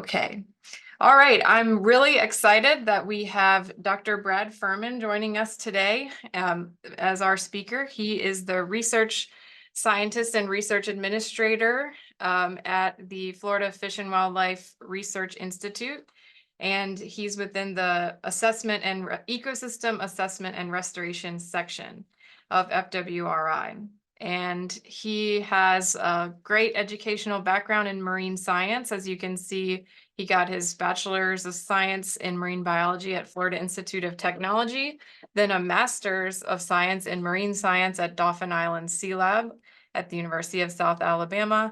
Okay. All right. I'm really excited that we have Dr. Brad Furman joining us today as our speaker. He is the research scientist and research administrator at the Florida Fish and Wildlife Research Institute. And he's within the assessment and ecosystem assessment and restoration section of FWRI. And he has a great educational background in marine science. As you can see, he got his bachelor's of science in marine biology at Florida Institute of Technology, then a master's of science in marine science at Dauphin Island Sea Lab at the University of South Alabama,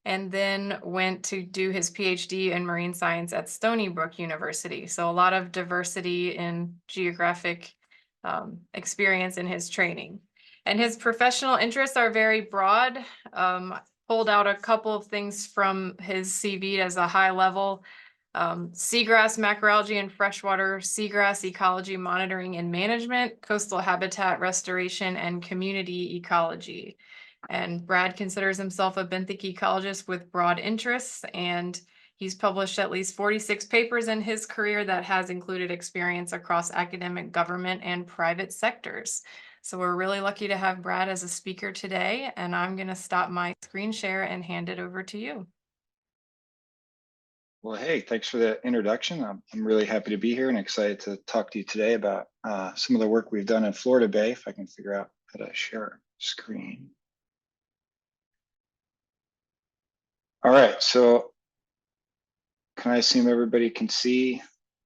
and then went to do his PhD in marine science at Stony Brook University. So a lot of diversity in geographic experience in his training. And his professional interests are very broad. Pulled out a couple of things from his CV as a high level. Seagrass macroalgae and freshwater seagrass ecology monitoring and management, coastal habitat restoration, and community ecology. And Brad considers himself a benthic ecologist with broad interests, and he's published at least 46 papers in his career that has included experience across academic, government, and private sectors. So we're really lucky to have Brad as a speaker today, and I'm going to stop my screen share and hand it over to you. Well, hey, thanks for the introduction. I'm really happy to be here and excited to talk to you today about some of the work we've done in Florida Bay, if I can figure out how to share screen. All right, so can I assume everybody can see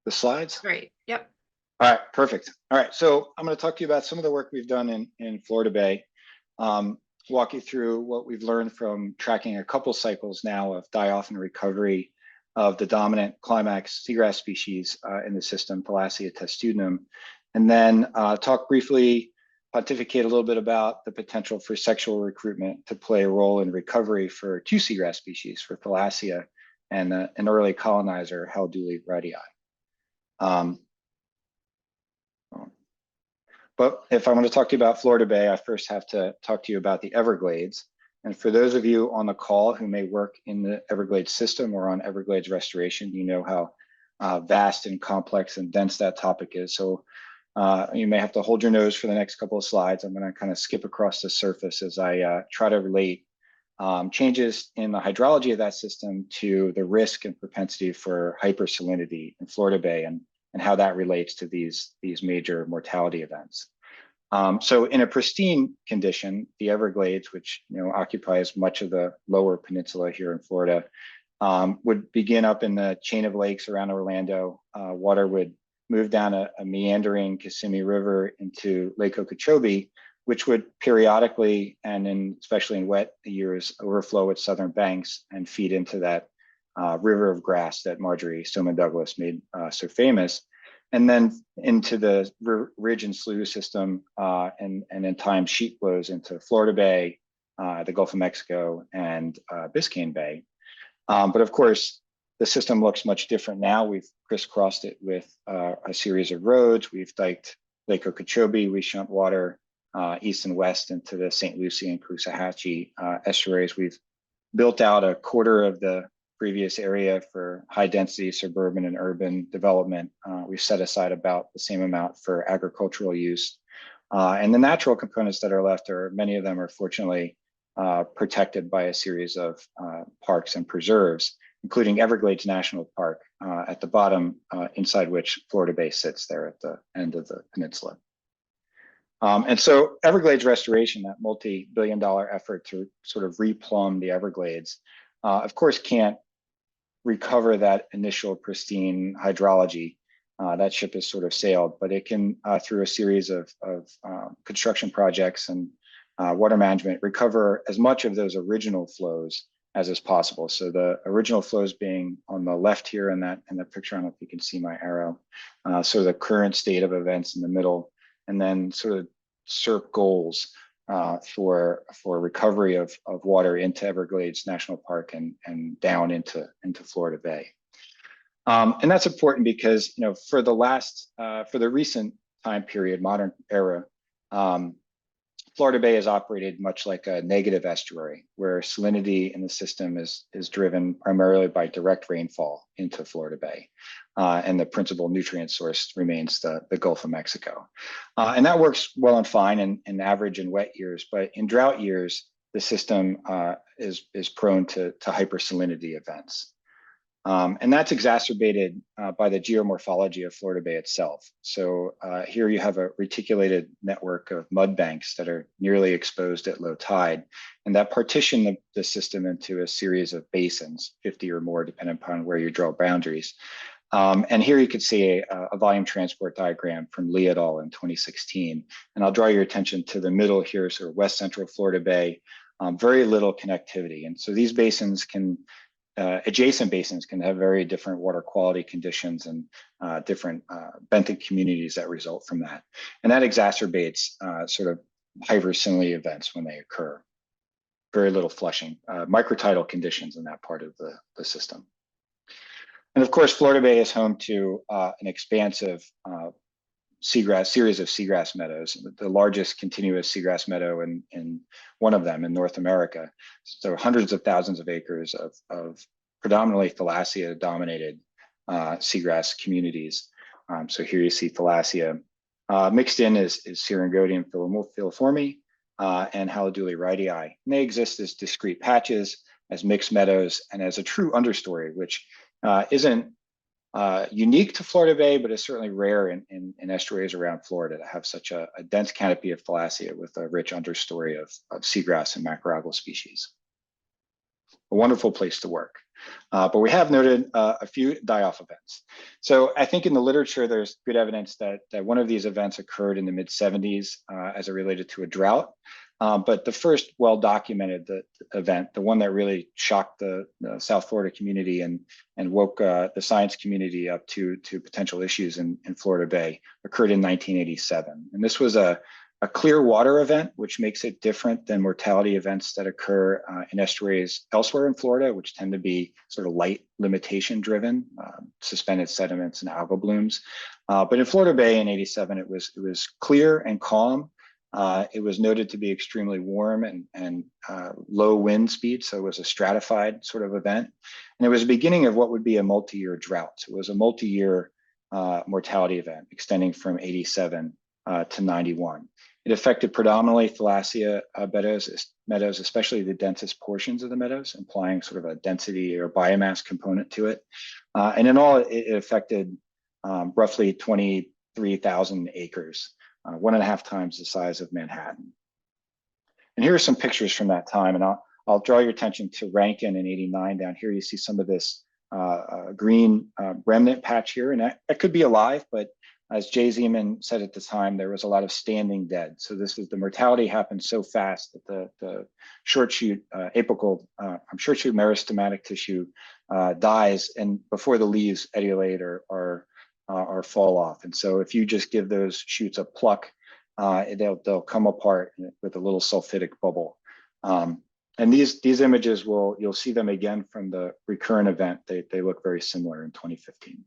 the slides? Great, yep. All right, perfect. All right, so I'm going to talk to you about some of the work we've done in Florida Bay, walk you through what we've learned from tracking a couple cycles now of die-off and recovery of the dominant climax seagrass species in the system, Thalassia testudinum, and then talk briefly, pontificate a little bit about the potential for sexual recruitment to play a role in recovery for two seagrass species, for Thalassia and an early colonizer, Halduli radii. But if I want to talk to you about Florida Bay, I first have to talk to you about the Everglades. And for those of you on the call who may work in the Everglades system or on Everglades restoration, you know how vast and complex and dense that topic is. So you may have to hold your nose for the next couple of slides. I'm going to kind of skip across the surface as I try to relate changes in the hydrology of that system to the risk and propensity for hypersalinity in Florida Bay and how that relates to these major mortality events. So in a pristine condition, the Everglades, which occupies much of the lower peninsula here in Florida, would begin up in the chain of lakes around Orlando. Water would move down a meandering Kissimmee River into Lake Okeechobee, which would periodically, and especially in wet years, overflow its southern banks and feed into that river of grass that Marjorie Stoneman Douglas made so famous, and then into the ridge and slough system, and in time sheet flows into Florida Bay, the Gulf of Mexico, and Biscayne Bay. But of course, the system looks much different now. We've crisscrossed it with a series of roads. We've diked Lake Okeechobee. We shunt water east and west into the St. Lucie and Caloosahatchee estuaries. We've built out a quarter of the previous area for high density suburban and urban development. We've set aside about the same amount for agricultural use. And the natural components that are left many of them are fortunately protected by a series of parks and preserves, including Everglades National Park at the bottom, inside which Florida Bay sits there at the end of the peninsula. And so Everglades restoration, that multi-billion-dollar effort to sort of replumb the Everglades, of course can't recover that initial pristine hydrology. That ship has sort of sailed, but it can, through a series of construction projects and water management, recover as much of those original flows as is possible. So the original flows being on the left here in the picture, I don't know if you can see my arrow. So the current state of events in the middle, and then sort of SERP goals for recovery of water into Everglades National Park and down into Florida Bay. And that's important because for the recent time period, modern era, Florida Bay is operated much like a negative estuary, where salinity in the system is driven primarily by direct rainfall into Florida Bay. And the principal nutrient source remains the Gulf of Mexico. And that works well and fine in average and wet years, but in drought years, the system is prone to hypersalinity events. And that's exacerbated by the geomorphology of Florida Bay itself. So here you have a reticulated network of mud banks that are nearly exposed at low tide, and that partition the system into a series of basins, 50 or more, depending upon where you draw boundaries. And here you can see a volume transport diagram from Lee et al. In 2016. And I'll draw your attention to the middle here, so west central Florida Bay, very little connectivity. And so these basins can adjacent basins can have very different water quality conditions and different benthic communities that result from that. And that exacerbates sort of hypersalinity events when they occur. Very little flushing, microtidal conditions in that part of the system. And of course, Florida Bay is home to an expansive series of seagrass meadows, the largest continuous seagrass meadow in one of them in North America. So hundreds of thousands of acres of predominantly Thalassia dominated seagrass communities. So here you see Thalassia. Mixed in is Syringodium filiforme and Haliduli wrightii. And they exist as discrete patches, as mixed meadows, and as a true understory, which isn't unique to Florida Bay, but is certainly rare in estuaries around Florida to have such a dense canopy of Thalassia with a rich understory of seagrass and macroalgal species. A wonderful place to work. But we have noted a few die-off events. So I think in the literature, there's good evidence that one of these events occurred in the mid-70s as it related to a drought. But the first well-documented event, the one that really shocked the South Florida community and woke the science community up to potential issues in Florida Bay, occurred in 1987. And this was a clear water event, which makes it different than mortality events that occur in estuaries elsewhere in Florida, which tend to be sort of light limitation driven, suspended sediments and algal blooms. But in Florida Bay in 87, it was clear and calm. It was noted to be extremely warm and low wind speed, so it was a stratified sort of event. And it was the beginning of what would be a multi-year drought. So it was a multi-year mortality event extending from 87 to 91. It affected predominantly Thalassia meadows, especially the densest portions of the meadows, implying sort of a density or biomass component to it. And in all, it affected roughly 23,000 acres. 1.5 times the size of Manhattan. And here are some pictures from that time, and I'll draw your attention to Rankin in 89. Down here, you see some of this green remnant patch here, and that could be alive, but as Jay Zeman said at the time, there was a lot of standing dead. So the mortality happened so fast that the short shoot apical, short shoot meristematic tissue dies, and before the leaves etiolate or fall off. And so if you just give those shoots a pluck, they'll come apart with a little sulfitic bubble. And these images you'll see them again from the recurrent event. They look very similar in 2015.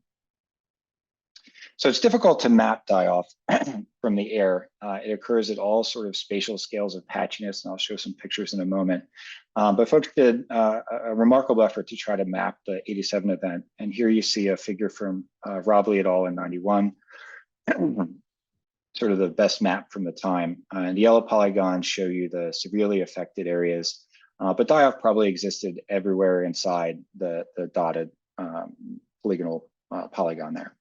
So it's difficult to map die-off from the air. It occurs at all sort of spatial scales of patchiness, and I'll show some pictures in a moment. But folks did a remarkable effort to try to map the 87 event. And here you see a figure from Rob Lee et al. In 91, sort of the best map from the time. And the yellow polygons show you the severely affected areas, but die-off probably existed everywhere inside the dotted polygonal polygon there.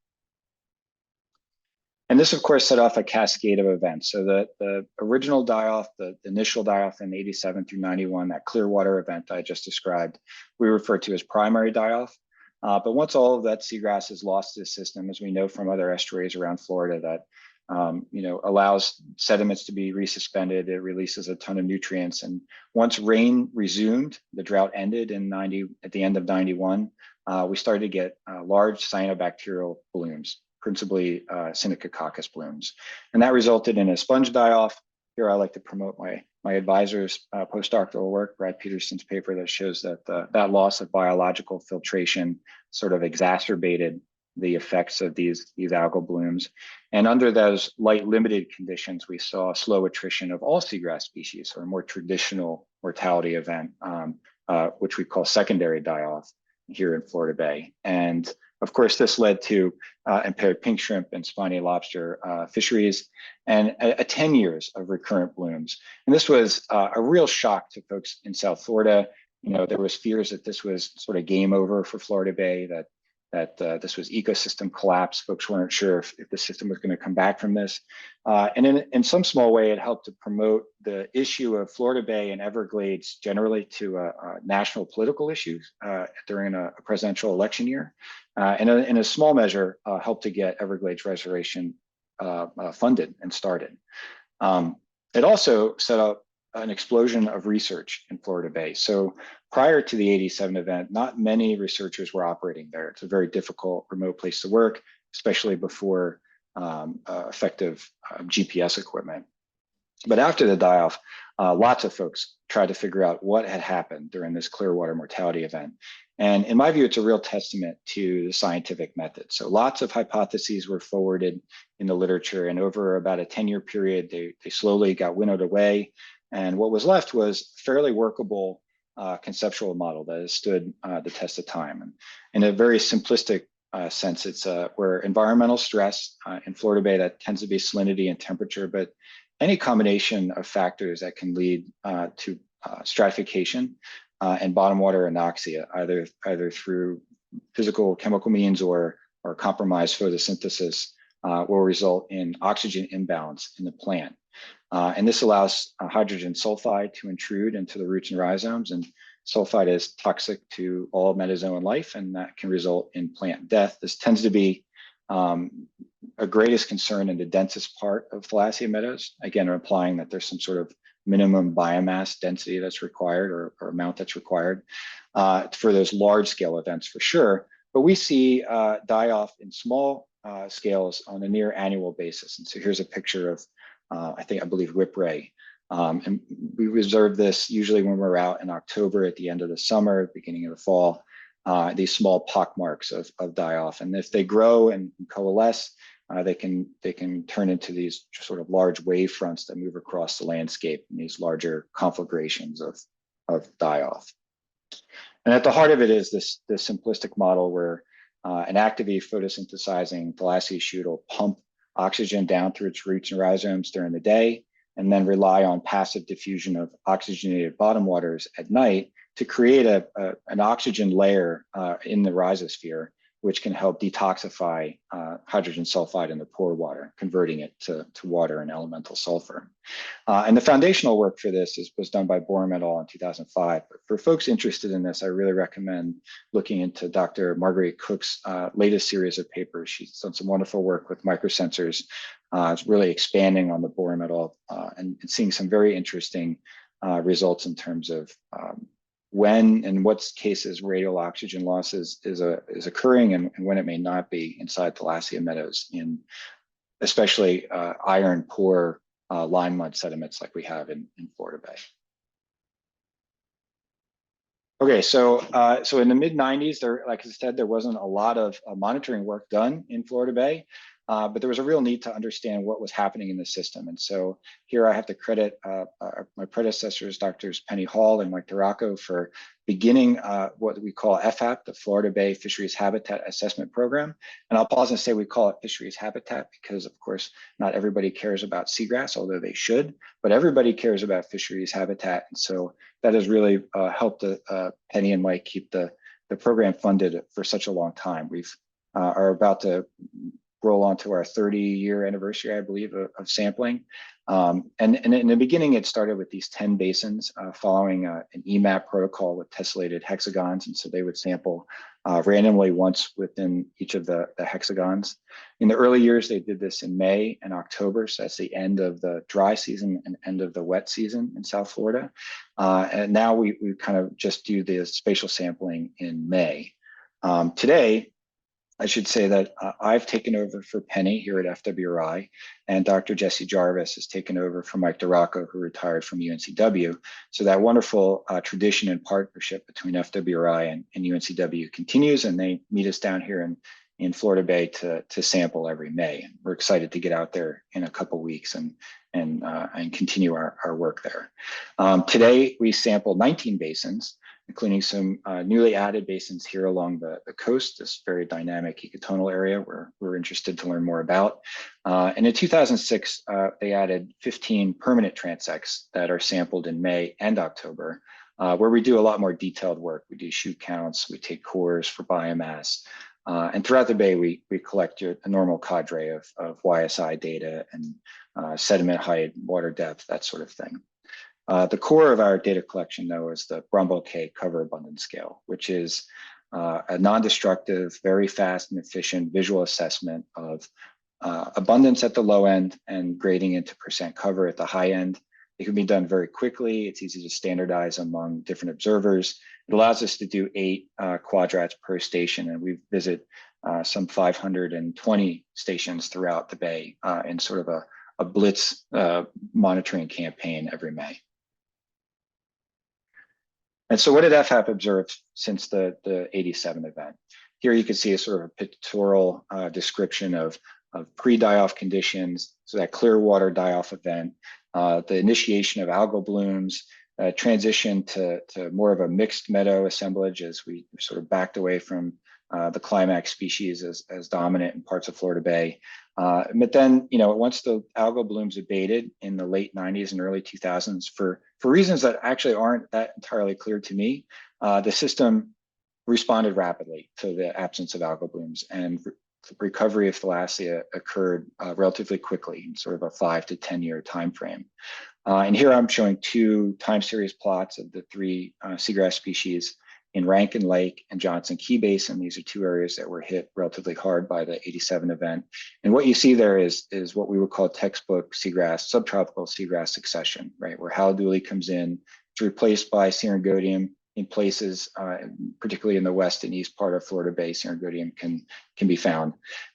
And this, of course, set off a cascade of events. So the original die-off, the initial die-off in 87 through 91, that Clearwater event I just described, we refer to as primary die-off. But once all of that seagrass is lost to the system, as we know from other estuaries around Florida, that allows sediments to be resuspended, it releases a ton of nutrients. And once rain resumed, the drought ended at the end of 91, we started to get large cyanobacterial blooms, principally Synechococcus blooms. And that resulted in a sponge die-off. Here I like to promote my advisor's postdoctoral work, Brad Peterson's paper that shows that that loss of biological filtration sort of exacerbated the effects of these algal blooms. And under those light limited conditions, we saw slow attrition of all seagrass species, or a more traditional mortality event, which we call secondary die-off here in Florida Bay. And of course, this led to impaired pink shrimp and spiny lobster fisheries, and 10 years of recurrent blooms. And this was a real shock to folks in South Florida. You know, there was fears that this was sort of game over for Florida Bay, that this was ecosystem collapse. Folks weren't sure if the system was going to come back from this. And in some small way, it helped to promote the issue of Florida Bay and Everglades generally to a national political issue during a presidential election year. And in a small measure, helped to get Everglades restoration funded and started. It also set up an explosion of research in Florida Bay. So prior to the '87 event, not many researchers were operating there. It's a very difficult remote place to work, especially before effective GPS equipment. But after the die-off, lots of folks tried to figure out what had happened during this Clearwater mortality event. And in my view, it's a real testament to the scientific method. So lots of hypotheses were forwarded in the literature, and over about a 10-year period, they slowly got winnowed away. And what was left was a fairly workable conceptual model that has stood the test of time. And in a very simplistic sense, it's where environmental stress in Florida Bay, that tends to be salinity and temperature, but any combination of factors that can lead to stratification and bottom water anoxia, either through physical chemical means or compromised photosynthesis, will result in oxygen imbalance in the plant. And this allows hydrogen sulfide to intrude into the roots and rhizomes, and sulfide is toxic to all metazoan life, and that can result in plant death. This tends to be a greatest concern in the densest part of Thalassia meadows, again, implying that there's some sort of minimum biomass density that's required, or amount that's required for those large scale events for sure. But we see die-off in small scales on a near annual basis. And so here's a picture of I believe whipray. And we observe this usually when we're out in October, at the end of the summer, beginning of the fall, these small pock marks of die-off. And if they grow and coalesce, they can turn into these sort of large wave fronts that move across the landscape in these larger conflagrations of die-off. And at the heart of it is this simplistic model where an actively photosynthesizing Thalassia shoot will pump oxygen down through its roots and rhizomes during the day, and then rely on passive diffusion of oxygenated bottom waters at night to create an oxygen layer in the rhizosphere, which can help detoxify hydrogen sulfide in the pore water, converting it to water and elemental sulfur. And the foundational work for this was done by Borum et al. In 2005. But for folks interested in this, I really recommend looking into Dr. Marguerite Cook's latest series of papers. She's done some wonderful work with microsensors. It's really expanding on the Borum et al. And seeing some very interesting results in terms of when and what cases radial oxygen loss is occurring, and when it may not be inside Thalassia meadows, in especially iron poor lime mud sediments like we have in Florida Bay. Okay, so in the mid-90s, like I said, there wasn't a lot of monitoring work done in Florida Bay. But there was a real need to understand what was happening in the system. And so here I have to credit my predecessors, Drs. Penny Hall and Mike Duraco, for beginning what we call FHAP, the Florida Bay Fisheries Habitat Assessment Program. And I'll pause and say we call it fisheries habitat because, of course, not everybody cares about seagrass, although they should, but everybody cares about fisheries habitat. And so that has really helped Penny and Mike keep the program funded for such a long time. We've are about to roll on to our 30-year anniversary, I believe, of sampling. And in the beginning, it started with these 10 basins following an EMAP protocol with tessellated hexagons. And so they would sample randomly once within each of the hexagons. In the early years, they did this in May and October. So that's the end of the dry season and end of the wet season in South Florida. And now we kind of just do the spatial sampling in May. Today, I should say that I've taken over for Penny here at FWRI, and Dr. Jesse Jarvis has taken over for Mike DeRocco, who retired from UNCW. So that wonderful tradition and partnership between FWRI and UNCW continues, and they meet us down here in Florida Bay to sample every May. And we're excited to get out there in a couple weeks and continue our work there. Today, we sampled 19 basins, including some newly added basins here along the coast, this very dynamic ecotonal area where we're interested to learn more about. And in 2006, they added 15 permanent transects that are sampled in May and October, where we do a lot more detailed work. We do shoot counts, we take cores for biomass. And throughout the bay, we collect a normal cadre of YSI data and sediment height, water depth, that sort of thing. The core of our data collection, though, is the Brumbaugh-K cover abundance scale, which is a non-destructive, very fast and efficient visual assessment of abundance at the low end and grading into percent cover at the high end. It can be done very quickly. It's easy to standardize among different observers. It allows us to do 8 quadrats per station, and we visit some 520 stations throughout the bay in sort of a blitz monitoring campaign every May. And so what did FHAP observe since the 87 event? Here you can see a sort of a pictorial description of pre-die-off conditions, so that clear water die-off event, the initiation of algal blooms, transition to more of a mixed meadow assemblage as we sort of backed away from the climax species as dominant in parts of Florida Bay. But then, once the algal blooms abated in the late 90s and early 2000s, for reasons that actually aren't that entirely clear to me, the system responded rapidly to the absence of algal blooms, and the recovery of Thalassia occurred relatively quickly in sort of a 5 to 10 year time frame. And here I'm showing 2 time series plots of the 3 seagrass species in Rankin Lake and Johnson Key Basin. These are 2 areas that were hit relatively hard by the 87 event. And what you see there is what we would call textbook seagrass, subtropical seagrass succession, right? Where Haliduli comes in, it's replaced by Syringodium in places, particularly in the west and east part of Florida Bay. Syringodium can be found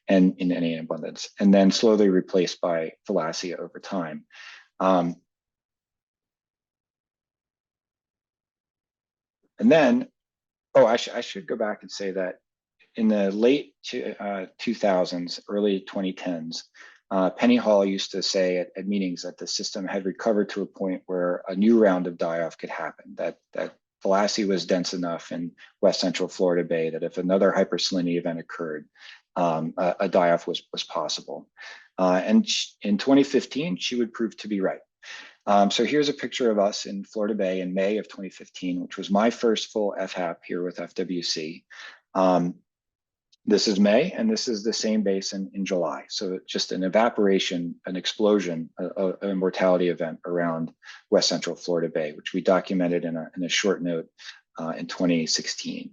and in any abundance, and then slowly replaced by Thalassia over time. And then, I should go back and say that in the late 2000s, early 2010s, Penny Hall used to say at meetings that the system had recovered to a point where a new round of die-off could happen, that Thalassia was dense enough in West Central Florida Bay that if another hypersalinity event occurred, a die-off was possible. And in 2015, she would prove to be right. So here's a picture of us in Florida Bay in May of 2015, which was my first full FHAP here with FWC. This is May, and this is the same basin in July. So just an evaporation, an explosion, a mortality event around West Central Florida Bay, which we documented in a short note in 2016.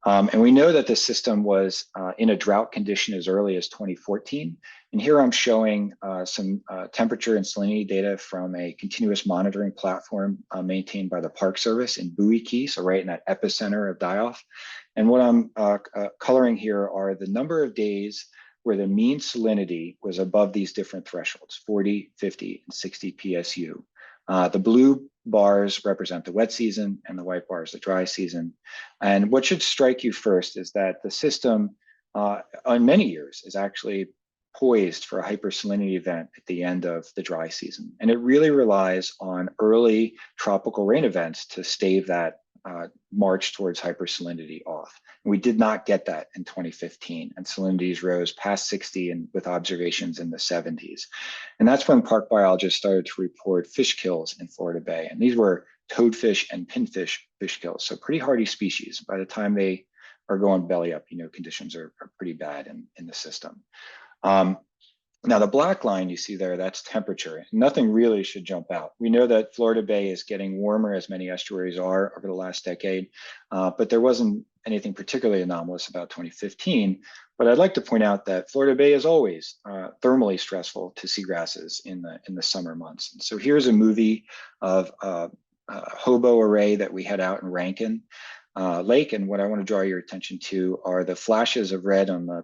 And we know that the system was in a drought condition as early as 2014. And here I'm showing some temperature and salinity data from a continuous monitoring platform maintained by the Park Service in Bowie Key, so right in that epicenter of die-off. And what I'm coloring here are the number of days where the mean salinity was above these different thresholds, 40, 50, and 60 PSU. The blue bars represent the wet season and the white bars the dry season. And what should strike you first is that the system on many years is actually poised for a hypersalinity event at the end of the dry season. And it really relies on early tropical rain events to stave that march towards hypersalinity off. And we did not get that in 2015, and salinities rose past 60 and with observations in the 70s. And that's when park biologists started to report fish kills in Florida Bay. And these were toadfish and pinfish fish kills, so pretty hardy species. By the time they are going belly up, conditions are pretty bad in the system. Now, the black line you see there, that's temperature. Nothing really should jump out. We know that Florida Bay is getting warmer, as many estuaries are over the last decade, but there wasn't anything particularly anomalous about 2015. But I'd like to point out that Florida Bay is always thermally stressful to seagrasses in the summer months. And so here's a movie of a hobo array that we had out in Rankin. lake. And what I want to draw your attention to are the flashes of red on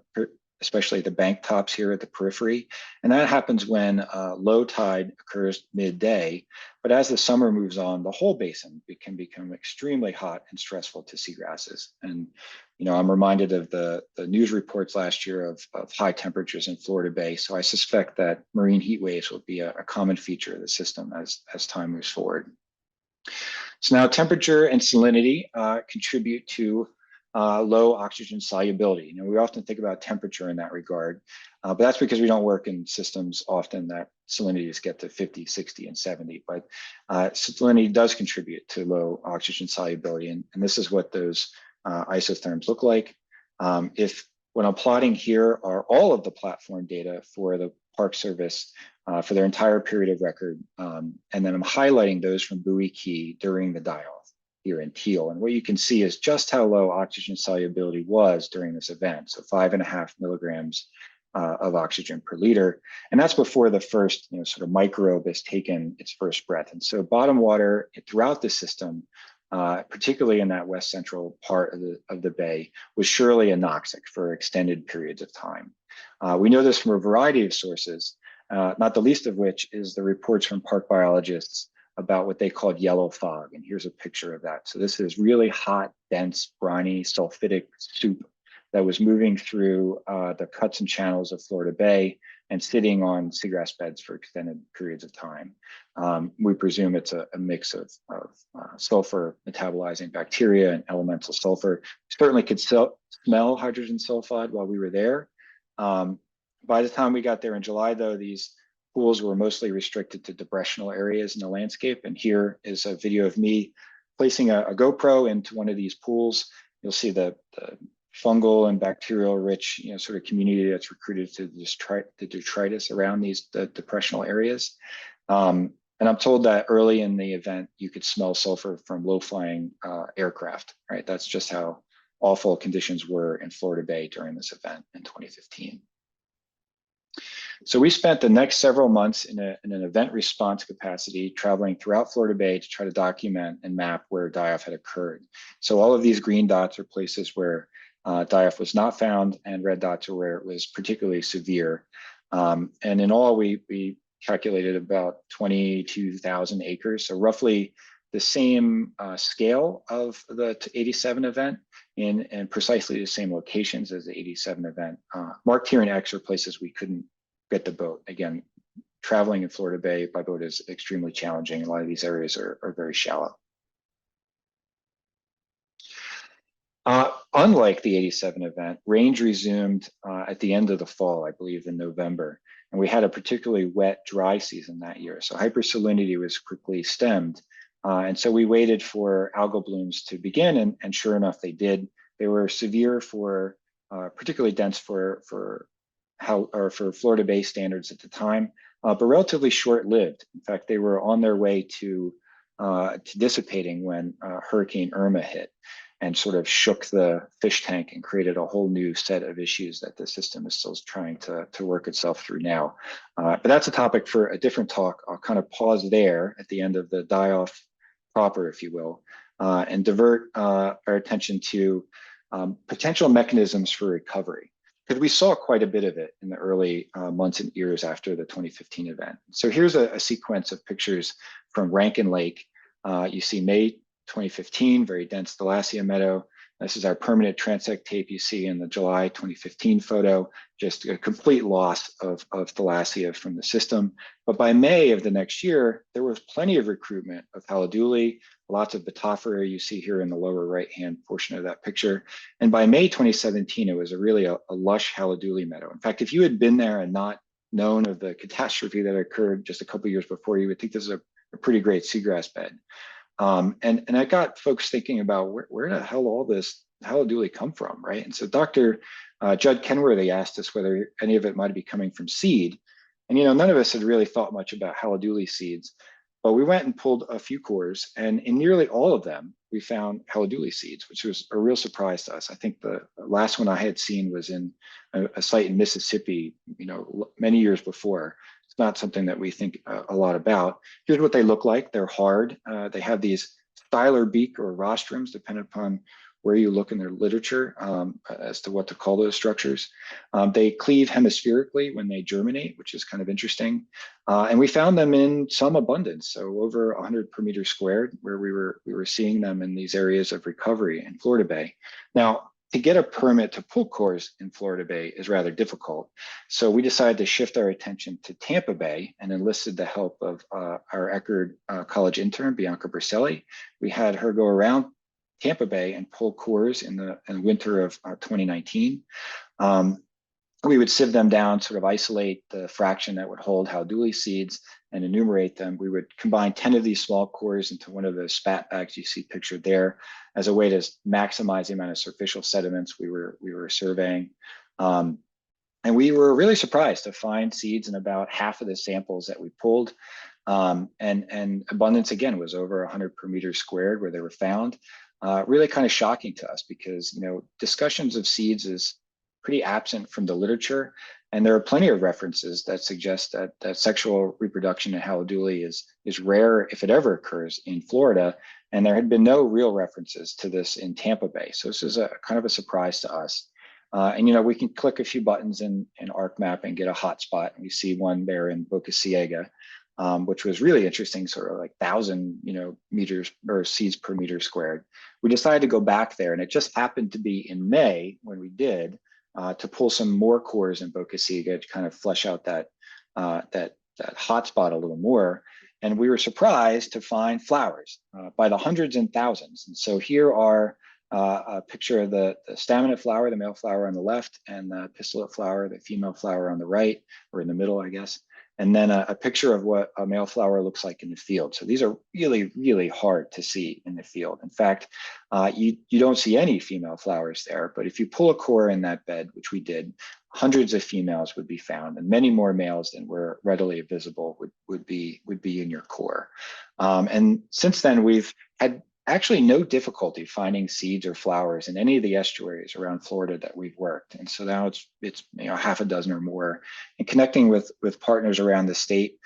especially the bank tops here at the periphery. And that happens when low tide occurs midday. But as the summer moves on, the whole basin can become extremely hot and stressful to seagrasses. And I'm reminded of the news reports last year of high temperatures in Florida Bay. So I suspect that marine heat waves will be a common feature of the system as time moves forward. So now temperature and salinity contribute to low oxygen solubility. We often think about temperature in that regard, but that's because we don't work in systems often that salinities get to 50, 60, and 70. But salinity does contribute to low oxygen solubility, and this is what those isotherms look like. If what I'm plotting here are all of the platform data for the Park Service for their entire period of record, and then I'm highlighting those from buoy key during the die-off here in teal. And what you can see is just how low oxygen solubility was during this event. So 5.5 milligrams of oxygen per liter. And that's before the first sort of microbe has taken its first breath. And so bottom water throughout the system, particularly in that west central part of the bay, was surely anoxic for extended periods of time. We know this from a variety of sources, not the least of which is the reports from park biologists about what they called yellow fog. And here's a picture of that. So this is really hot, dense, briny, sulfidic soup that was moving through the cuts and channels of Florida Bay and sitting on seagrass beds for extended periods of time. We presume it's a mix of sulfur metabolizing bacteria and elemental sulfur. Certainly could smell hydrogen sulfide while we were there. By the time we got there in July, though, these pools were mostly restricted to depressional areas in the landscape. And here is a video of me placing a GoPro into one of these pools. You'll see the fungal and bacterial rich, sort of community that's recruited to the detritus around these depressional areas. And I'm told that early in the event, you could smell sulfur from low-flying aircraft, right? That's just how awful conditions were in Florida Bay during this event in 2015. So we spent the next several months in an event response capacity, traveling throughout Florida Bay to try to document and map where die-off had occurred. So all of these green dots are places where die-off was not found, and red dots are where it was particularly severe. And in all, we calculated about 22,000 acres, so roughly the same scale of the 87 event in precisely the same locations as the 87 event. Marked here in X are places we couldn't get the boat. Again, traveling in Florida Bay by boat is extremely challenging. A lot of these areas are very shallow. Unlike the 87 event, range resumed at the end of the fall, I believe in November, and we had a particularly wet, dry season that year. So hypersalinity was quickly stemmed. And so we waited for algal blooms to begin, and sure enough, they did. They were severe for, particularly dense for Florida Bay standards at the time, but relatively short-lived. In fact, they were on their way to dissipating when Hurricane Irma hit and sort of shook the fish tank and created a whole new set of issues that the system is still trying to work itself through now. But that's a topic for a different talk. I'll kind of pause there at the end of the die-off proper, if you will, and divert our attention to potential mechanisms for recovery, because we saw quite a bit of it in the early months and years after the 2015 event. So here's a sequence of pictures from Rankin Lake. You see May 2015, very dense Thalassia meadow. This is our permanent transect tape you see in the July 2015 photo, just a complete loss of Thalassia from the system. But by May of the next year, there was plenty of recruitment of haliduli, lots of Batophyra you see here in the lower right-hand portion of that picture. And by May 2017, it was really a lush haliduli meadow. In fact, if you had been there and not known of the catastrophe that occurred just a couple of years before, you would think this is a pretty great seagrass bed. And I got folks thinking about where the hell all this haliduli come from, right? And so Dr. Judd Kenworthy asked us whether any of it might be coming from seed. And none of us had really thought much about haliduli seeds, but we went and pulled a few cores, and in nearly all of them, we found haliduli seeds, which was a real surprise to us. I think the last one I had seen was in a site in Mississippi, many years before. It's not something that we think a lot about. Here's what they look like. They're hard. They have these styler beak or rostrums, depending upon where you look in their literature as to what to call those structures. They cleave hemispherically when they germinate, which is kind of interesting. And we found them in some abundance, so over 100 per meter squared, where we were seeing them in these areas of recovery in Florida Bay. Now, to get a permit to pull cores in Florida Bay is rather difficult. So we decided to shift our attention to Tampa Bay and enlisted the help of our Eckerd College intern, Bianca Berselli. We had her go around Tampa Bay and pull cores in the winter of 2019. We would sieve them down, sort of isolate the fraction that would hold Haliduli seeds and enumerate them. We would combine 10 of these small cores into one of those spat bags you see pictured there as a way to maximize the amount of superficial sediments we were surveying. And we were really surprised to find seeds in about half of the samples that we pulled. And abundance, again, was over 100 per meter squared where they were found. Really kind of shocking to us because, discussions of seeds is pretty absent from the literature. And there are plenty of references that suggest that sexual reproduction in Haliduli is rare if it ever occurs in Florida. And there had been no real references to this in Tampa Bay. So this is a kind of a surprise to us. And we can click a few buttons in ArcMap and get a hotspot. And we see one there in Boca Ciega, which was really interesting, sort of like 1,000 meters or seeds per meter squared. We decided to go back there, and it just happened to be in May when we did to pull some more cores in Boca Ciega to kind of flesh out that hotspot a little more. And we were surprised to find flowers by the hundreds and thousands. And so here are a picture of the staminate flower, the male flower on the left, and the pistillate flower, the female flower on the right, or in the middle, I guess. And then a picture of what a male flower looks like in the field. So these are really, really hard to see in the field. In fact, you don't see any female flowers there, but if you pull a core in that bed, which we did, hundreds of females would be found, and many more males than were readily visible would be in your core. And since then, we've had actually no difficulty finding seeds or flowers in any of the estuaries around Florida that we've worked. And so now it's half a dozen or more. And connecting with partners around the state,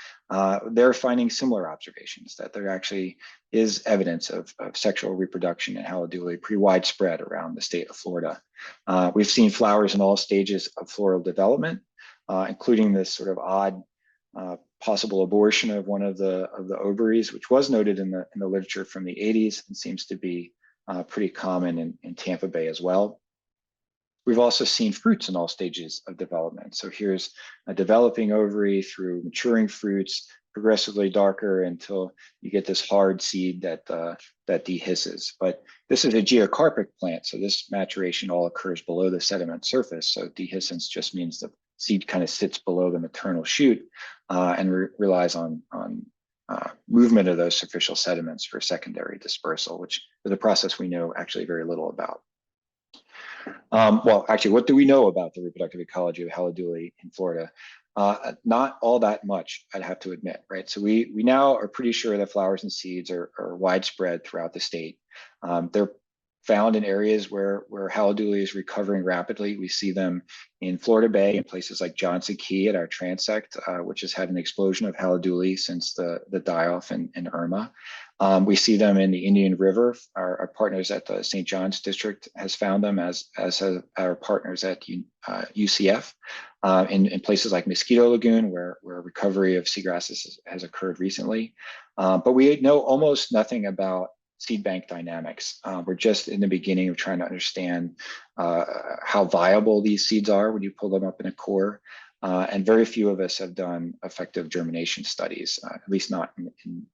they're finding similar observations, that there actually is evidence of sexual reproduction in Haliduli pretty widespread around the state of Florida. We've seen flowers in all stages of floral development, including this sort of odd possible abortion of one of the ovaries, which was noted in the literature from the 80s and seems to be pretty common in Tampa Bay as well. We've also seen fruits in all stages of development. So here's a developing ovary through maturing fruits, progressively darker until you get this hard seed that dehisces. But this is a geocarpic plant, so this maturation all occurs below the sediment surface. So dehiscence just means the seed kind of sits below the maternal shoot and relies on movement of those superficial sediments for secondary dispersal, which is a process we know actually very little about. Well, actually, what do we know about the reproductive ecology of Haliduli in Florida? Not all that much, I'd have to admit, right? So we now are pretty sure that flowers and seeds are widespread throughout the state. They're found in areas where Haliduli is recovering rapidly. We see them in Florida Bay in places like Johnson Key at our transect, which has had an explosion of Haliduli since the die-off in Irma. We see them in the Indian River. Our partners at the St. John's District has found them, as have our partners at UCF, in places like Mosquito Lagoon, where recovery of seagrasses has occurred recently. But we know almost nothing about seed bank dynamics. We're just in the beginning of trying to understand how viable these seeds are when you pull them up in a core. And very few of us have done effective germination studies, at least not in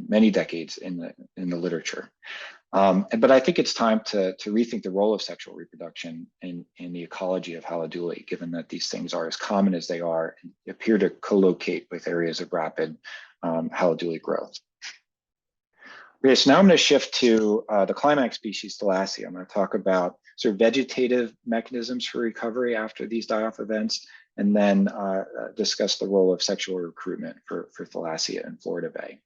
many decades in the literature. But I think it's time to rethink the role of sexual reproduction in the ecology of Haliduli, given that these things are as common as they are and appear to co-locate with areas of rapid Haliduli growth. Okay, so now I'm going to shift to the climax species Thalassia. I'm going to talk about sort of vegetative mechanisms for recovery after these die-off events, and then discuss the role of sexual recruitment for Thalassia in Florida Bay.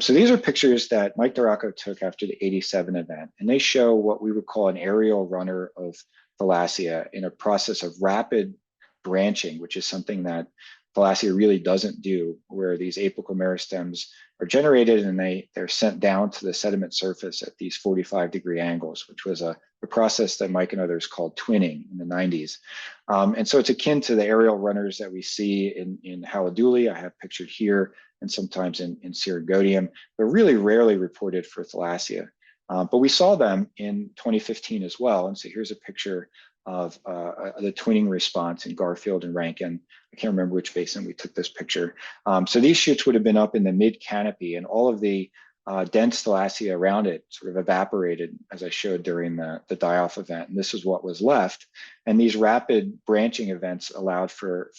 So these are pictures that Mike Duraco took after the '87 event, and they show what we would call an aerial runner of Thalassia in a process of rapid branching, which is something that Thalassia really doesn't do, where these apical meristems are generated, and they're sent down to the sediment surface at these 45-degree angles, which was a process that Mike and others called twinning in the 90s. And so it's akin to the aerial runners that we see in Haliduli, I have pictured here, and sometimes in Cerygodium, but really rarely reported for Thalassia. But we saw them in 2015 as well. And so here's a picture of the twinning response in Garfield and Rankin. I can't remember which basin we took this picture. So these shoots would have been up in the mid canopy, and all of the dense Thalassia around it sort of evaporated, as I showed during the die-off event. And this is what was left. And these rapid branching events allowed for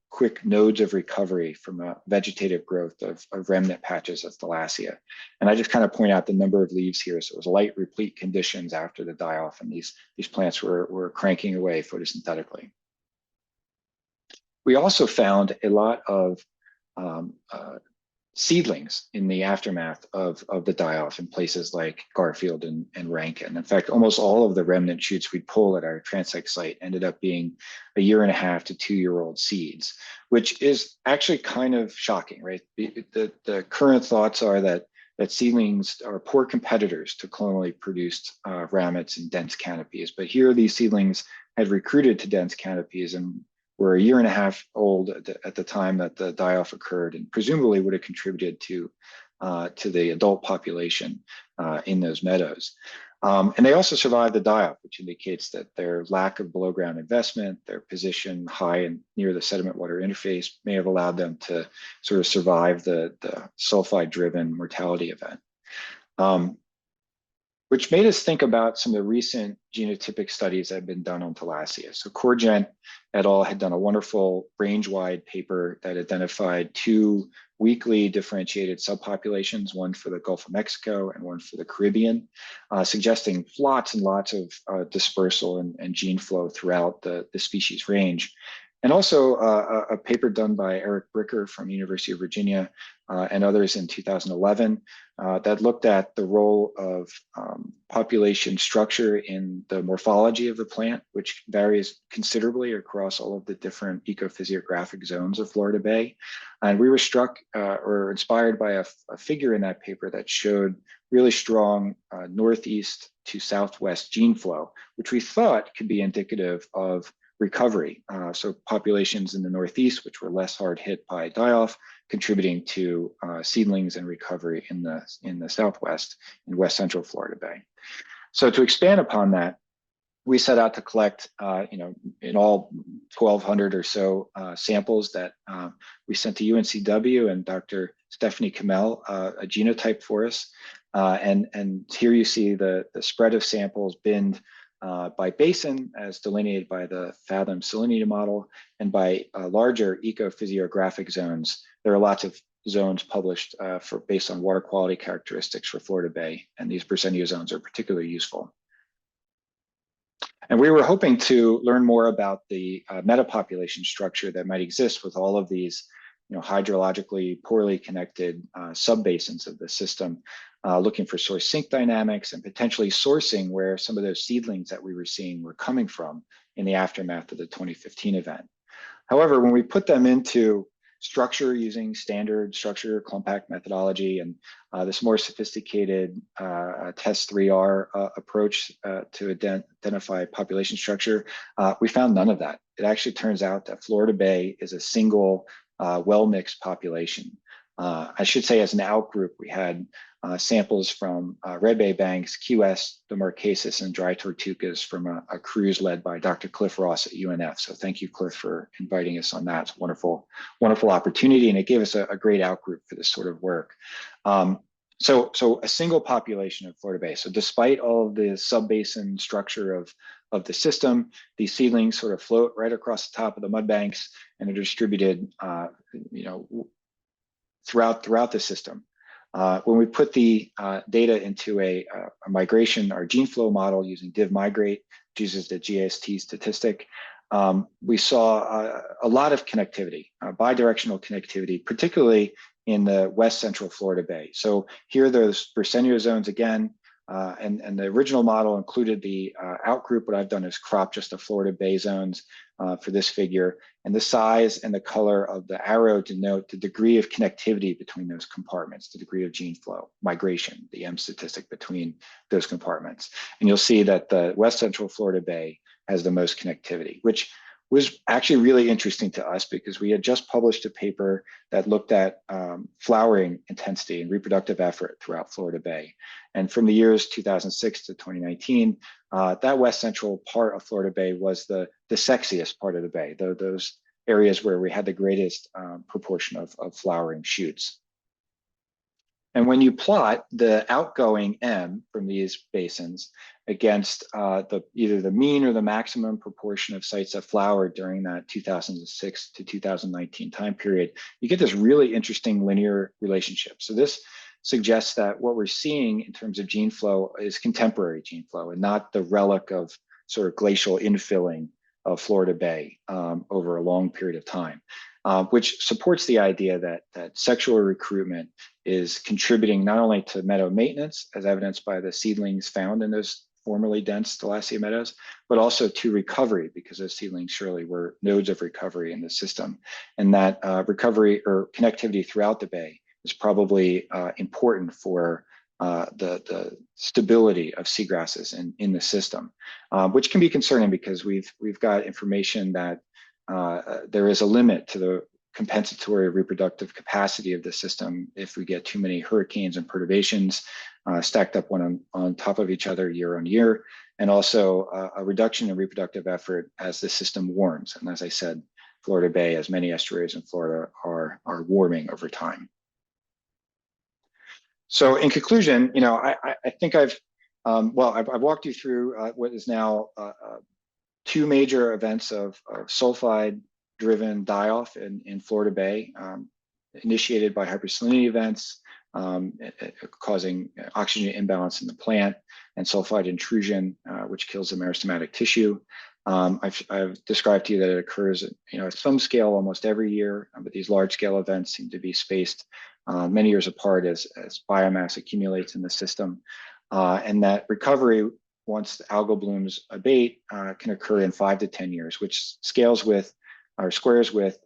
quick nodes of recovery from a vegetative growth of remnant patches of Thalassia. And I just kind of point out the number of leaves here. So it was light replete conditions after the die-off, and these plants were cranking away photosynthetically. We also found a lot of seedlings in the aftermath of the die-off in places like Garfield and Rankin. In fact, almost all of the remnant shoots we'd pull at our transect site ended up being 1.5 to 2-year-old seeds, which is actually kind of shocking, right? The current thoughts are that seedlings are poor competitors to clonally produced ramets in dense canopies. But here these seedlings had recruited to dense canopies and were 1.5 years old at the time that the die-off occurred, and presumably would have contributed to the adult population in those meadows. And they also survived the die-off, which indicates that their lack of below-ground investment, their position high and near the sediment-water interface may have allowed them to sort of survive the sulfide-driven mortality event. Which made us think about some of the recent genotypic studies that have been done on Thalassia. So Corgent et al. Had done a wonderful range-wide paper that identified 2 weakly differentiated subpopulations, one for the Gulf of Mexico and one for the Caribbean, suggesting lots and lots of dispersal and gene flow throughout the species range. And also a paper done by Eric Bricker from University of Virginia and others in 2011 that looked at the role of population structure in the morphology of the plant, which varies considerably across all of the different ecophysiographic zones of Florida Bay. And we were struck or inspired by a figure in that paper that showed really strong northeast to southwest gene flow, which we thought could be indicative of recovery. So populations in the Northeast, which were less hard hit by die-off, contributing to seedlings and recovery in the Southwest and West Central Florida Bay. So to expand upon that, we set out to collect, in all 1,200 or so samples that we sent to UNCW and Dr. Stephanie Kamel, a genotype for us. And here you see the spread of samples binned by basin as delineated by the Fathom salinity model, and by larger ecophysiographic zones. There are lots of zones published based on water quality characteristics for Florida Bay, and these Bersenio zones are particularly useful. And we were hoping to learn more about the metapopulation structure that might exist with all of these hydrologically poorly connected subbasins of the system, looking for source sink dynamics and potentially sourcing where some of those seedlings that we were seeing were coming from in the aftermath of the 2015 event. However, when we put them into structure using standard structure compact methodology and this more sophisticated testudinum approach to identify population structure, we found none of that. It actually turns out that Florida Bay is a single well-mixed population. I should say as an outgroup, we had samples from Red Bay banks, Key West, the Marquesas, and dry tortugas from a cruise led by Dr. Cliff Ross at UNF. So thank you, Cliff, for inviting us on that. It's a wonderful, wonderful opportunity, and it gave us a great outgroup for this sort of work. So a single population of Florida Bay. So despite all of the subbasin structure of the system, these seedlings sort of float right across the top of the mud banks and are distributed, throughout the system. When we put the data into a migration, our gene flow model using div migrate, which uses the GST statistic, we saw a lot of connectivity, bidirectional connectivity, particularly in the West Central Florida Bay. So here, those Bersenio zones again, And the original model included the outgroup. What I've done is crop just the Florida Bay zones for this figure. And the size and the color of the arrow denote the degree of connectivity between those compartments, the degree of gene flow, migration, the M statistic between those compartments. And you'll see that the West Central Florida Bay has the most connectivity, which was actually really interesting to us because we had just published a paper that looked at flowering intensity and reproductive effort throughout Florida Bay. And from the years 2006 to 2019, that West Central part of Florida Bay was the sexiest part of the bay, those areas where we had the greatest proportion of flowering shoots. And when you plot the outgoing M from these basins against either the mean or the maximum proportion of sites that flowered during that 2006 to 2019 time period, you get this really interesting linear relationship. So this suggests that what we're seeing in terms of gene flow is contemporary gene flow and not the relic of sort of glacial infilling of Florida Bay over a long period of time. Which supports the idea that sexual recruitment is contributing not only to meadow maintenance, as evidenced by the seedlings found in those formerly dense Thalassia meadows, but also to recovery, because those seedlings surely were nodes of recovery in the system. And that recovery or connectivity throughout the bay is probably important for the stability of seagrasses in the system, which can be concerning because we've got information that there is a limit to the compensatory reproductive capacity of the system if we get too many hurricanes and perturbations stacked up one on top of each other year on year, and also a reduction in reproductive effort as the system warms. And as I said, Florida Bay, as many estuaries in Florida, are warming over time. So in conclusion, I think I've walked you through what is now two major events of sulfide-driven die-off in Florida Bay, initiated by hypersalinity events, causing oxygen imbalance in the plant, and sulfide intrusion, which kills the meristematic tissue. I've described to you that it occurs at some scale almost every year, but these large-scale events seem to be spaced many years apart as biomass accumulates in the system, and that recovery, once the algal blooms abate, can occur in 5 to 10 years, which scales with or squares with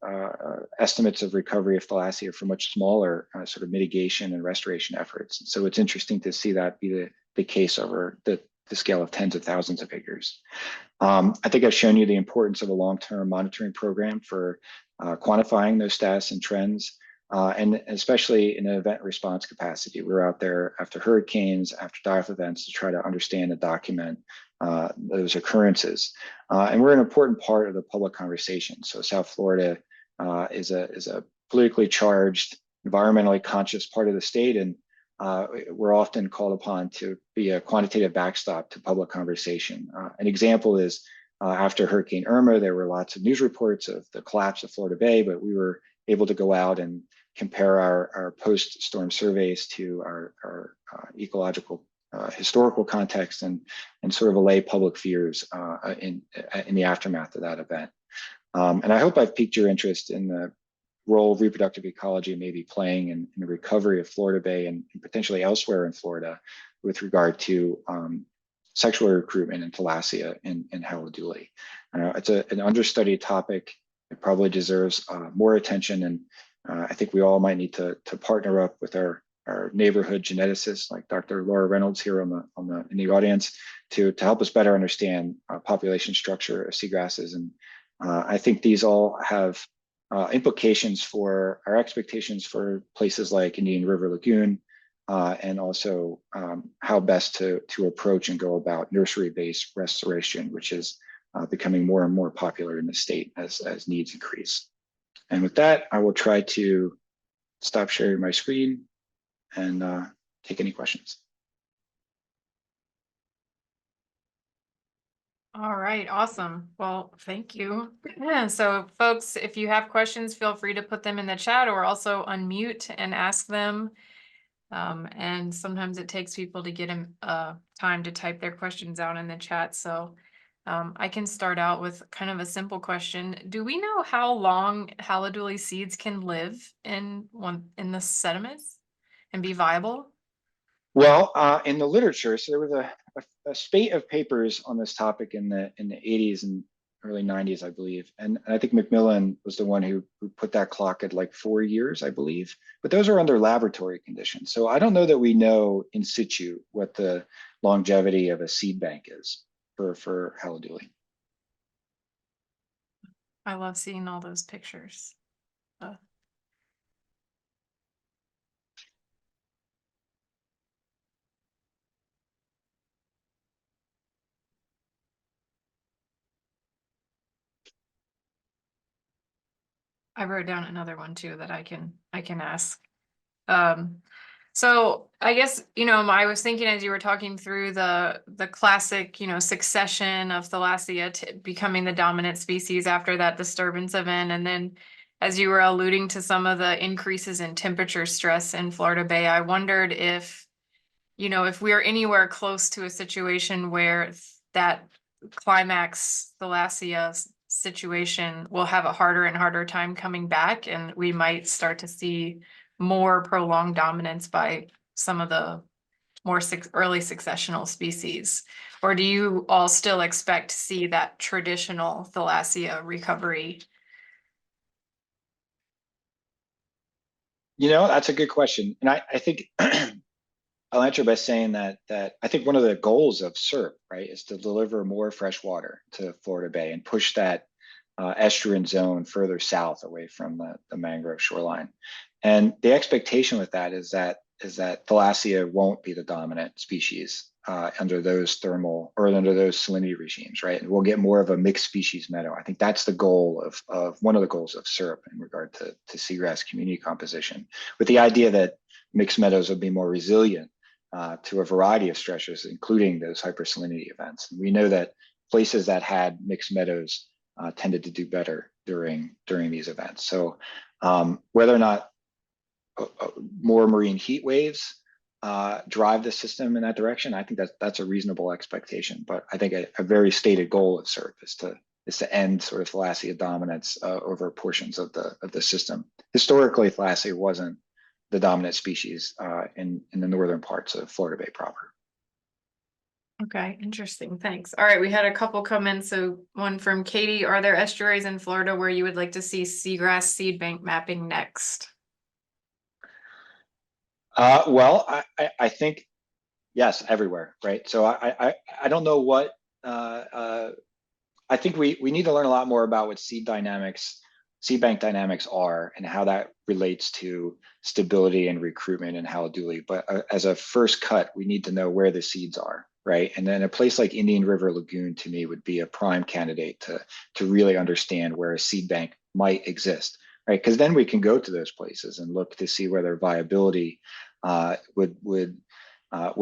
estimates of recovery of Thalassia for much smaller sort of mitigation and restoration efforts. And so it's interesting to see that be the case over the scale of tens of thousands of acres. I think I've shown you the importance of a long-term monitoring program for quantifying those status and trends. And especially in an event response capacity, we're out there after hurricanes, after die-off events to try to understand and document those occurrences. And we're an important part of the public conversation. So South Florida is a politically charged, environmentally conscious part of the state, and we're often called upon to be a quantitative backstop to public conversation. An example is after Hurricane Irma, there were lots of news reports of the collapse of Florida Bay, but we were able to go out and compare our post-storm surveys to our ecological historical context and sort of allay public fears in the aftermath of that event. And I hope I've piqued your interest in the role reproductive ecology may be playing in the recovery of Florida Bay and potentially elsewhere in Florida with regard to sexual recruitment in Thalassia and Haliduli. It's an understudied topic. It probably deserves more attention, and I think we all might need to partner up with our neighborhood geneticists like Dr. Laura Reynolds here in the audience to help us better understand population structure of seagrasses. And I think these all have implications for our expectations for places like Indian River Lagoon, and also how best to approach and go about nursery-based restoration, which is becoming more and more popular in the state as needs increase. And with that, I will try to stop sharing my screen and take any questions. All right, awesome. Well, thank you. Yeah, so folks, if you have questions, feel free to put them in the chat or also unmute and ask them. And sometimes it takes people to get time to type their questions out in the chat. So I can start out with kind of a simple question. Do we know how long Haliduli seeds can live in the sediments and be viable? Well, in the literature, so there was a spate of papers on this topic in the 80s and early 90s, I believe. And I think Macmillan was the one who put that clock at like 4 years, I believe. But those are under laboratory conditions. So I don't know that we know in situ what the longevity of a seed bank is for Haliduli. I love seeing all those pictures. I wrote down another one too that I can ask. Um, so I guess, I was thinking as you were talking through the classic, succession of Thalassia becoming the dominant species after that disturbance event. And then as you were alluding to some of the increases in temperature stress in Florida Bay, I wondered if, if we're anywhere close to a situation where that climax Thalassia situation will have a harder and harder time coming back, and we might start to see more prolonged dominance by some of the more early successional species. Or do you all still expect to see that traditional Thalassia recovery? That's a good question. And I think I'll answer by saying that I think one of the goals of SERP, right, is to deliver more fresh water to Florida Bay and push that estuarine zone further south away from the mangrove shoreline. And the expectation with that is that Thalassia won't be the dominant species under those thermal or under those salinity regimes, right? And we'll get more of a mixed species meadow. I think that's the goal of one of the goals of SERP in regard to seagrass community composition, with the idea that mixed meadows will be more resilient to a variety of stressors, including those hypersalinity events. And we know that places that had mixed meadows tended to do better during these events. So whether or not more marine heat waves drive the system in that direction, I think that's a reasonable expectation. But I think a very stated goal of SERP is to end sort of Thalassia dominance over portions of the system. Historically, Thalassia wasn't the dominant species in the northern parts of Florida Bay proper. Okay, interesting. Thanks. All right, we had a couple come in. So one from Katie, are there estuaries in Florida where you would like to see seagrass seed bank mapping next? Well, I think yes, everywhere, right? So I don't know what I think we need to learn a lot more about what seed bank dynamics are and how that relates to stability and recruitment in Haliduli. But as a first cut, we need to know where the seeds are, right? And then a place like Indian River Lagoon to me would be a prime candidate to really understand where a seed bank might exist, right? Because then we can go to those places and look to see whether viability would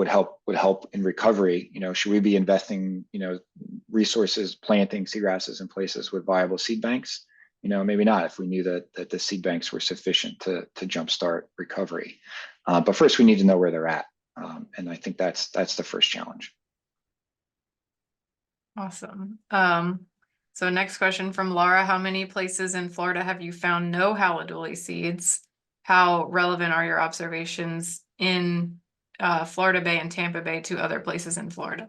help in recovery. Should we be investing, resources, planting seagrasses in places with viable seed banks? Maybe not if we knew that the seed banks were sufficient to jumpstart recovery. But first, we need to know where they're at, and I think that's the first challenge. Awesome. So next question from Laura: how many places in Florida have you found no Haliduli seeds? How relevant are your observations in Florida Bay and Tampa Bay to other places in Florida?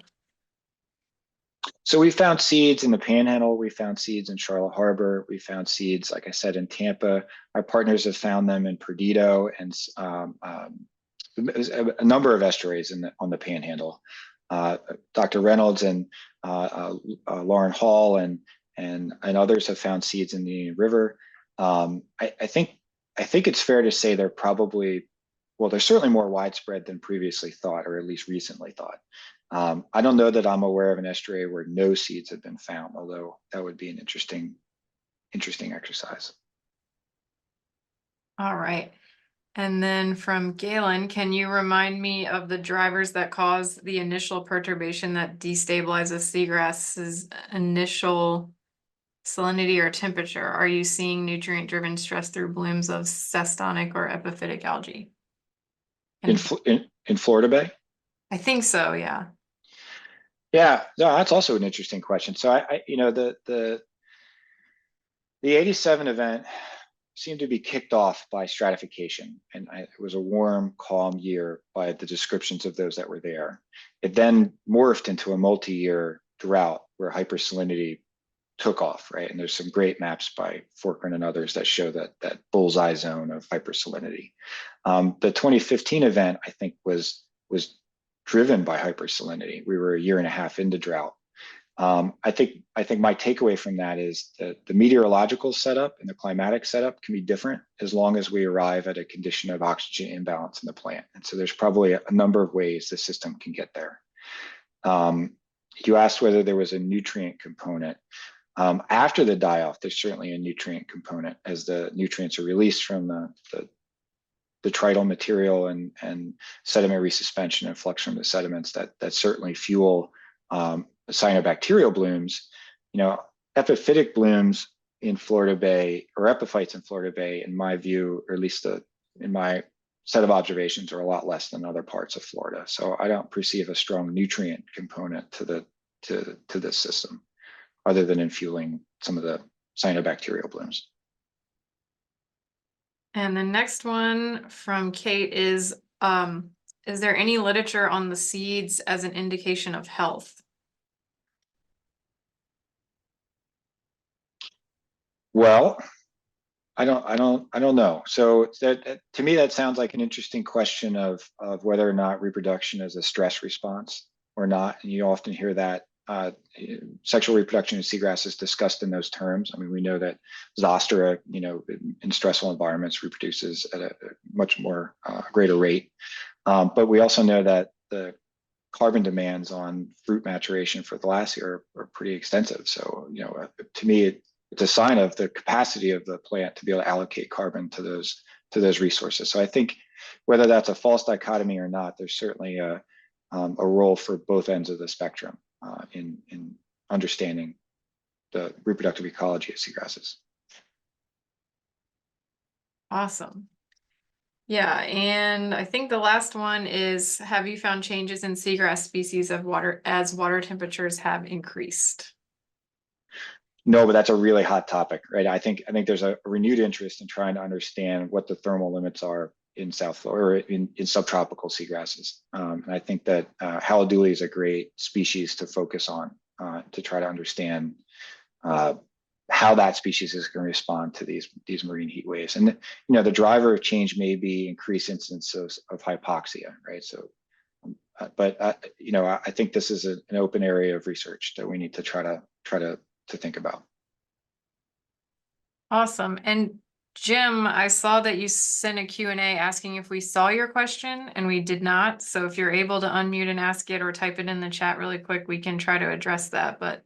So we found seeds in the Panhandle. We found seeds in Charlotte Harbor. We found seeds, like I said, in Tampa. Our partners have found them in Perdido and a number of estuaries on the Panhandle. Dr. Reynolds and Lauren Hall and others have found seeds in the Indian River. I think it's fair to say they're certainly more widespread than previously thought, or at least recently thought. I don't know that I'm aware of an estuary where no seeds have been found, although that would be an interesting exercise. All right. And then from Galen, can you remind me of the drivers that cause the initial perturbation that destabilizes seagrass's initial salinity or temperature? Are you seeing nutrient-driven stress through blooms of cestonic or epiphytic algae? In Florida Bay? I think so, yeah. Yeah, no, that's also an interesting question. So the 87 event seemed to be kicked off by stratification. And it was a warm, calm year by the descriptions of those that were there. It then morphed into a multi-year drought where hypersalinity took off, right? And there's some great maps by Furman and others that show that bullseye zone of hypersalinity. The 2015 event, I think, was driven by hypersalinity. We were a year and a half into drought. I think my takeaway from that is that the meteorological setup and the climatic setup can be different as long as we arrive at a condition of oxygen imbalance in the plant. And so there's probably a number of ways the system can get there. You asked whether there was a nutrient component. After the die-off, there's certainly a nutrient component as the nutrients are released from the detrital material and sediment resuspension and flux from the sediments that certainly fuel cyanobacterial blooms. Epiphytic blooms in Florida Bay, or epiphytes in Florida Bay, in my view, or at least in my set of observations, are a lot less than other parts of Florida. So I don't perceive a strong nutrient component to this system, other than in fueling some of the cyanobacterial blooms. And the next one from Kate is there any literature on the seeds as an indication of health? Well, I don't know. So that, to me, that sounds like an interesting question of whether or not reproduction is a stress response or not. And you often hear that sexual reproduction in seagrass is discussed in those terms. I mean, we know that Zostera, in stressful environments reproduces at a much more greater rate. But we also know that the carbon demands on fruit maturation for Thalassia are pretty extensive. So, to me, it's a sign of the capacity of the plant to be able to allocate carbon to those resources. So I think whether that's a false dichotomy or not, there's certainly a role for both ends of the spectrum in understanding the reproductive ecology of seagrasses. Awesome. Yeah, and I think the last one is, have you found changes in seagrass species as water temperatures have increased? No, but that's a really hot topic, right? I think there's a renewed interest in trying to understand what the thermal limits are in South Florida, or in subtropical seagrasses. And I think that Haliduli is a great species to focus on to try to understand how that species is going to respond to these marine heat waves. And the driver of change may be increased instances of hypoxia, right? So, but I think this is an open area of research that we need to try to think about. Awesome. And Jim, I saw that you sent a Q&A asking if we saw your question, and we did not. So if you're able to unmute and ask it or type it in the chat really quick, we can try to address that. But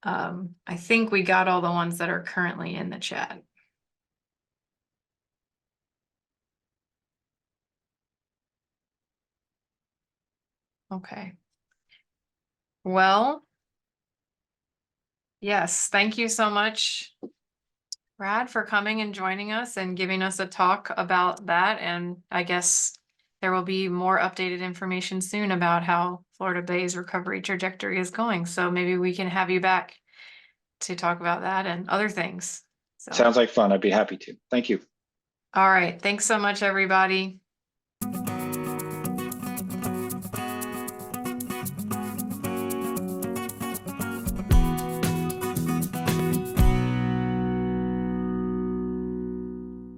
I think we got all the ones that are currently in the chat. Okay. Well, yes, thank you so much, Brad, for coming and joining us and giving us a talk about that. And I guess there will be more updated information soon about how Florida Bay's recovery trajectory is going. So maybe we can have you back to talk about that and other things. So. Sounds like fun. I'd be happy to. Thank you. All right. Thanks so much, everybody.